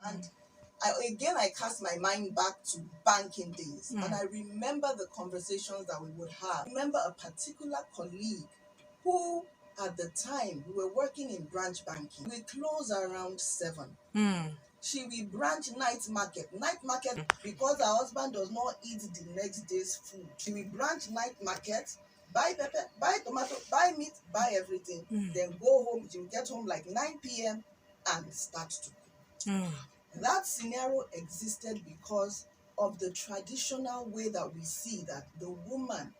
And I cast my mind back to banking days. And I remember the conversations that we would have. I remember a particular colleague who, at the time, we were working in branch banking. We close around 7. She will branch night market. Because her husband does not eat the next day's food. She will branch night market, buy pepper, buy tomato, buy meat, buy everything. Then go home. She will get home like 9 p.m. and start to cook. That scenario existed because of the traditional way that we see that the woman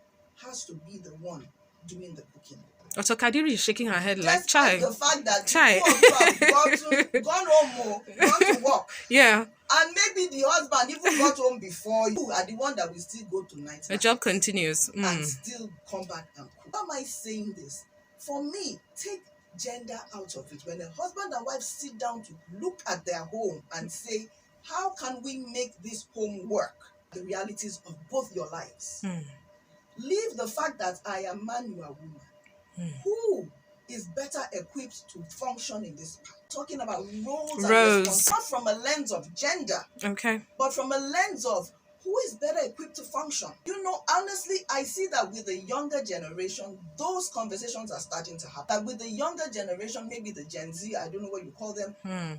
has to be the one doing the cooking. So Kadiri is shaking her head like, chai. The fact that two of you have gone home, gone to work. Yeah. And maybe the husband even got home before you are the one that will still go to night. The job continues. And still come back and cook. Why am I saying this? For me, take gender out of it. When a husband and wife sit down to look at their home and say, how can we make this home work? The realities of both your lives. Leave the fact that I am man, you are woman. Who is better equipped to function in this part? Talking about roles and responsibilities, not from a lens of gender, but from a lens of who is better equipped to function. You know, honestly, I see that with the younger generation, those conversations are starting to happen. That with the younger generation, maybe the Gen Z, I don't know what you call them,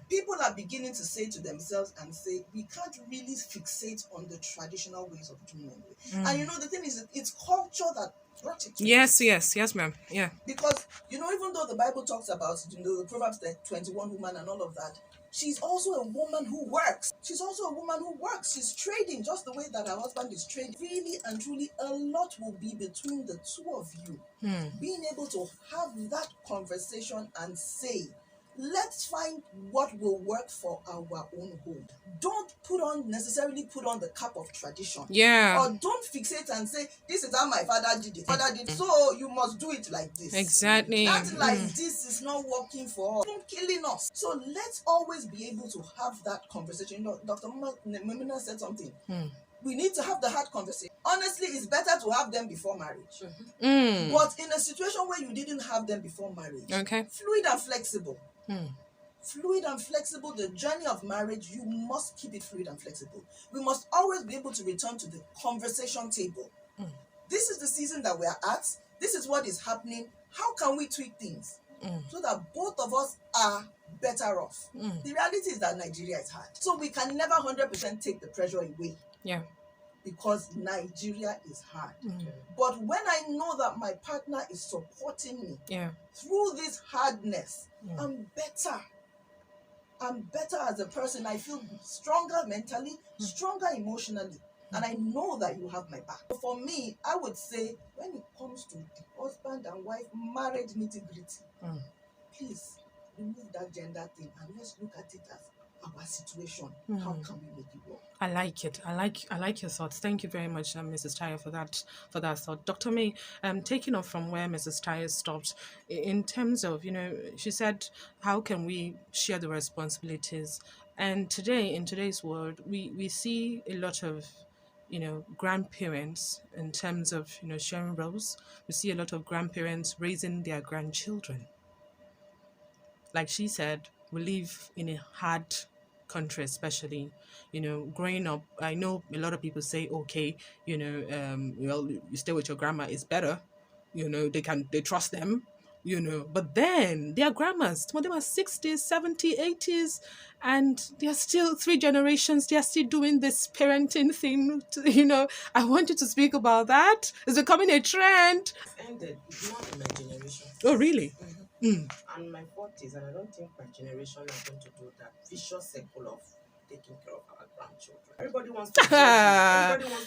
people are beginning to say to themselves and say, we can't really fixate on the traditional ways of doing it. And you know, the thing is, it's culture that brought it to us. Yes, ma'am. Yeah. Because, you know, even though the Bible talks about, you know, the Proverbs, the 21 woman and all of that, she's also a woman who works. She's also a woman who works. She's trading just the way that her husband is trading. Really and truly, a lot will be between the two of you. Being able to have that conversation and say, let's find what will work for our own home. Don't necessarily put on the cap of tradition. Yeah. Or don't fixate and say, this is how my father did it. So you must do it like this. Exactly. That like this is not working for us. Don't killing us. So let's always be able to have that conversation. You know, Dr. Maymunah said something. We need to have the hard conversation. Honestly, it's better to have them before marriage. But in a situation where you didn't have them before marriage, fluid and flexible. Fluid and flexible, the journey of marriage, you must keep it fluid and flexible. We must always be able to return to the conversation table. This is the season that we are at. This is what is happening. How can we tweak things so that both of us are better off? The reality is that Nigeria is hard. So we can never 100% take the pressure away. Yeah. Because Nigeria is hard. But when I know that my partner is supporting me through this hardness, I'm better. I'm better as a person. I feel stronger mentally, stronger emotionally. And I know that you have my back. For me, I would say, when it comes to the husband and wife marriage nitty-gritty, please remove that gender thing and let's look at it as our situation. How can we make it work? I like it. I like your thoughts. Thank you very much, Mrs. Tyre, for that thought. Dr. May, taking off from where Mrs. Tyre stopped, in terms of, you know, she said, how can we share the responsibilities? And today, in today's world, we see a lot of, you know, grandparents in terms of, you know, sharing roles. We see a lot of grandparents raising their grandchildren. Like she said, we live in a hard country, especially, you know, growing up. I know a lot of people say, okay, you know, well, you stay with your grandma is better, you know, they trust them, you know, but then their grandmas, some of them are 60s, 70s, 80s, and they're still 3 generations, they're still doing this parenting thing, you know. I want you to speak about that. It's becoming a trend. It's ended. It's not in my generation. Oh, really? I'm my 40s, and I don't think my generation are going to do that vicious cycle of taking care of our grandchildren. Everybody wants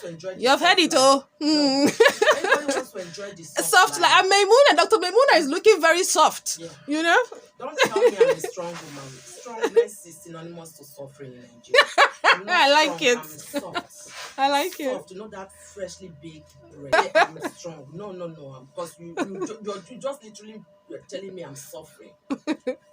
to enjoy You've heard it all. Everybody wants to enjoy the soft life. And Maymunah, Dr. Maymunah is looking very soft. Yeah. You know? Don't tell me I'm a strong woman. Strongness is synonymous to suffering in Nigeria. I like it. I'm soft. I like it. Soft, you know that freshly baked bread. I'm strong. No. Because you just literally, you're telling me I'm suffering.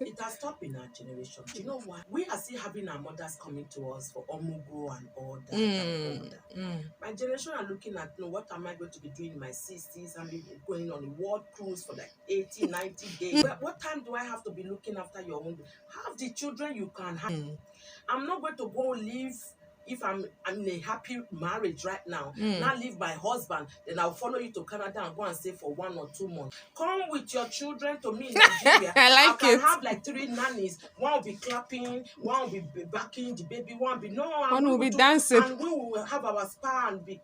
It has stopped in our generation. Do you know why? We are still having our mothers coming to us for omugo and all that. My generation are looking at, you know, what am I going to be doing in my 60s? I'm going on a world cruise for like 80, 90 days. What time do I have to be looking after your own? Have the children you can have. I'm not going to go live. If I'm in a happy marriage right now, now leave my husband, then I'll follow you to Canada and go and stay for 1 or 2 months. Come with your children to me in Nigeria. I I like can it. have like 3 nannies. One will be clapping, one will be backing the baby, one will be One will be dancing. and we will have our spa and be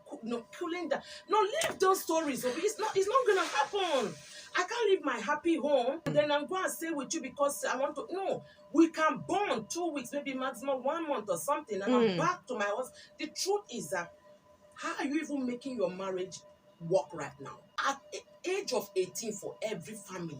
cooling down. No, leave those stories. Okay? It's not gonna happen. I can't leave my happy home and then I'm going to stay with you because I want to. No, we can bond 2 weeks, maybe maximum 1 month or something, and I'm back to my house. The truth is that how are you even making your marriage work right now? At the age of 18 for every family,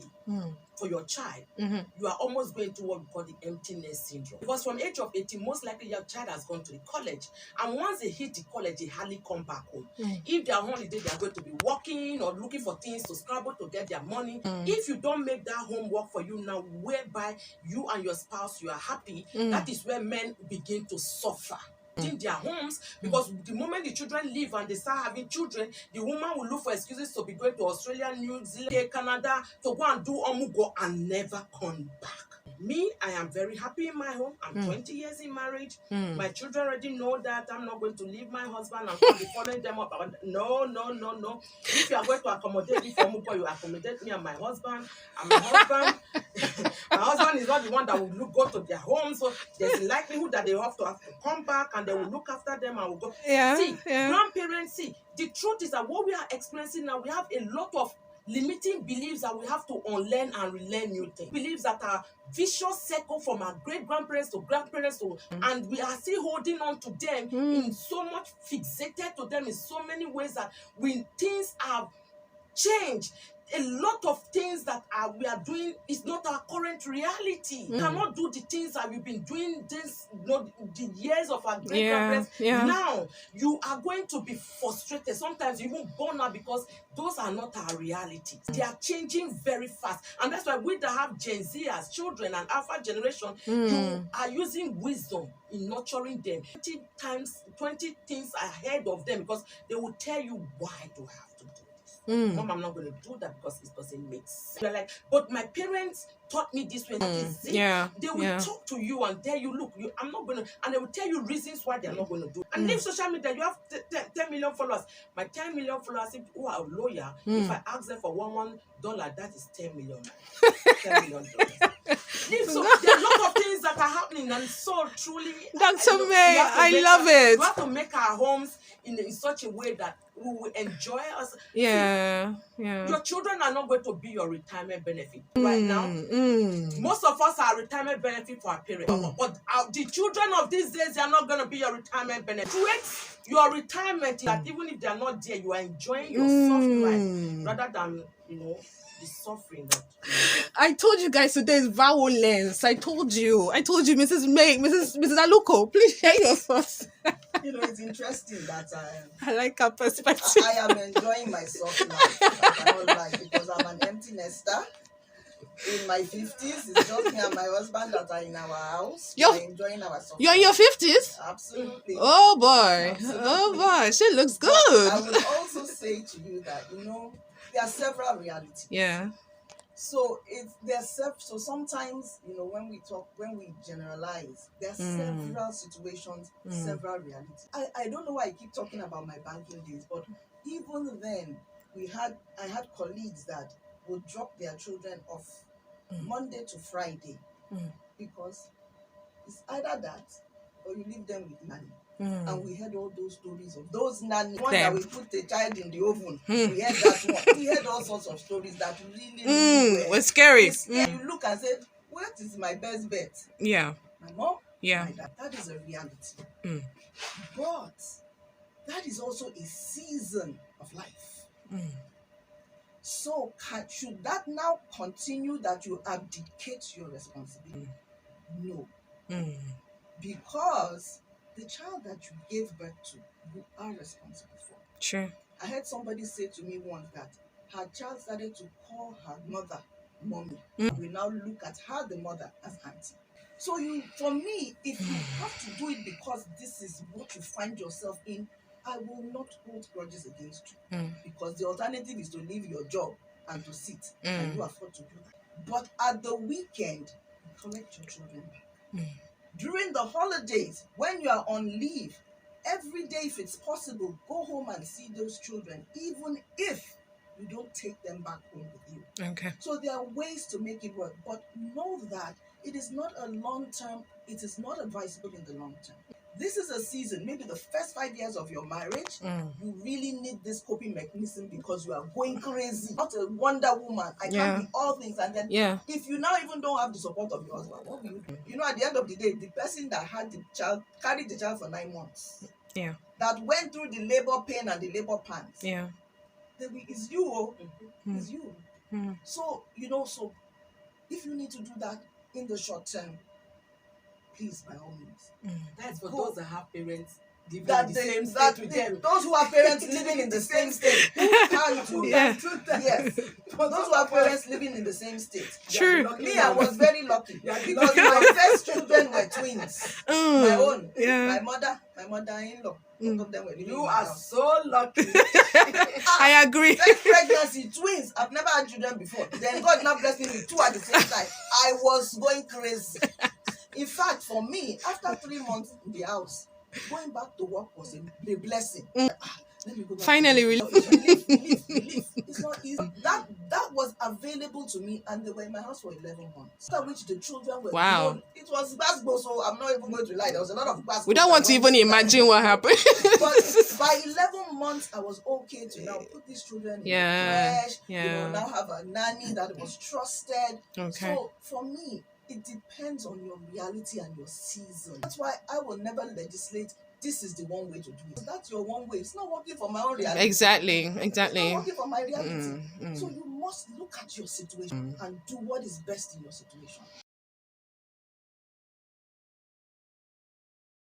for your child, you are almost going to what we call the emptiness syndrome. Because from age of 18, most likely your child has gone to the college. And once they hit the college, they hardly come back home. If they are on holiday, they are going to be working or looking for things to scrabble to get their money. If you don't make that home work for you now, whereby you and your spouse, you are happy, that is where men begin to suffer in their homes, because the moment the children leave and they start having children, the woman will look for excuses to be going to Australia, New Zealand, Canada to go and do omugo and never come back. Me, I am very happy in my home. I'm 20 years in marriage. My children already know that I'm not going to leave my husband and be following them up. No. If you are going to accommodate me for omugo, you accommodate me and my husband. And my husband, my husband is not the one that will go to their home. So there's a likelihood that they have to come back and they will look after them and will go. See, grandparents, see, the truth is that what we are experiencing now, we have a lot of limiting beliefs that we have to unlearn and relearn new things. Beliefs that are vicious circle from our great-grandparents to grandparents to, and we are still holding on to them in so much fixated to them in so many ways that when things have changed, a lot of things that we are doing is not our current reality. We cannot do the things that we've been doing this, the years of our great grandparents. Now you are going to be frustrated. Sometimes you even burn out because those are not our reality. They are changing very fast, and that's why we that have Gen Z as children and Alpha generation, you are using wisdom in nurturing them 20 things ahead of them, because they will tell you why do I have to do. Mom, I'm not going to do that because it doesn't make sense. You're like, but my parents taught me this way. That is it. They will talk to you and tell you, look, I'm not going to, and they will tell you reasons why they're not going to do it. And leave social media, you have 10 million followers. My 10 million followers, who are loyal, if I ask them for $1, that is 10 million. $10 million. So there are a lot of things that are happening, and so truly, Dr. May, I love it. We have to make our homes in such a way that we will enjoy us. Your children are not going to be your retirement benefit right now. Most of us are retirement benefit for our parents, but the children of these days, they are not going to be your retirement benefit. Create your retirement that even if they are not there, you are enjoying your soft life rather than the suffering that. I told you guys today is violence. I told you, Mrs. May, Mrs. Aluko, please share your thoughts. It's interesting that I like her perspective. I am enjoying my soft life. I don't like, because I'm an empty nester. In my 50s, it's just me and my husband that are in our house. We're enjoing our soft life. You're in your 50s? Absolutely. Oh boy. Absolutely. Oh boy. She looks good. But I would also say to you that, there are several realities. Yeah. So so sometimes, when we generalize, there are several situations, several realities. I don't know why I keep talking about my banking days, but even then, I had colleagues that would drop their children off Monday to Friday because it's either that or you leave them with nanny. And we heard all those stories of those nanny. One that we put a child in the oven. We heard that one. We heard all sorts of stories that really was scary. You look and say, what is my best bet? My mom? Yeah. My dad. That is a reality. But that is also a season of life. So should that now continue that you abdicate your responsibility? No. Because the child that you gave birth to, you are responsible for. Sure. I heard somebody say to me once that her child started to call her mother mommy. We now look at her, the mother, as auntie. So for me, if you have to do it because this is what you find yourself in, I will not hold grudges against you. Because the alternative is to leave your job and to sit, and you afford to do that. But at the weekend, collect your children back. During the holidays, when you are on leave, every day, if it's possible, go home and see those children, even if you don't take them back home with you. Okay. So there are ways to make it work, but know that it is not advisable in the long term. This is a season, maybe the first 5 years of your marriage, you really need this coping mechanism because you are going crazy. Not a Wonder Woman. I can't be all things. And then if you now even don't have the support of your husband, what will you do? You know, at the end of the day, the person that had the child, carried the child for 9 months, that went through the labor pain and the labor pants, it's you. It's you. So, so if you need to do that in the short term, please, by all means. That's for those that have parents living in That the they, same that state with they, them. those who have parents living in the same state, who can do that? Yes. For those who have parents living in the same state. True. Me, I was very lucky because my first children were twins. My own, my mother-in-law. Both of them were living. You are so lucky. I agree. First pregnancy, twins. I've never had children before. Then God now blessed me with 2 at the same time. I was going crazy. In fact, for me, after 3 months in the house, going back to work was a blessing. Let me go back. Finally, relief. It's not easy. That was available to me, and they were in my house for 11 months. After which the children were grown. It was basketball, so I'm not even going to lie. There was a lot of basketball. We don't want to even imagine what happened. But by 11 months, I was okay to now put these children in the creche. Now have a nanny that was trusted. Okay. So for me, it depends on your reality and your season. That's why I will never legislate this is the one way to do it. That's your one way. It's not working for my own reality. Exactly. It's not working for my reality. So you must look at your situation and do what is best in your situation.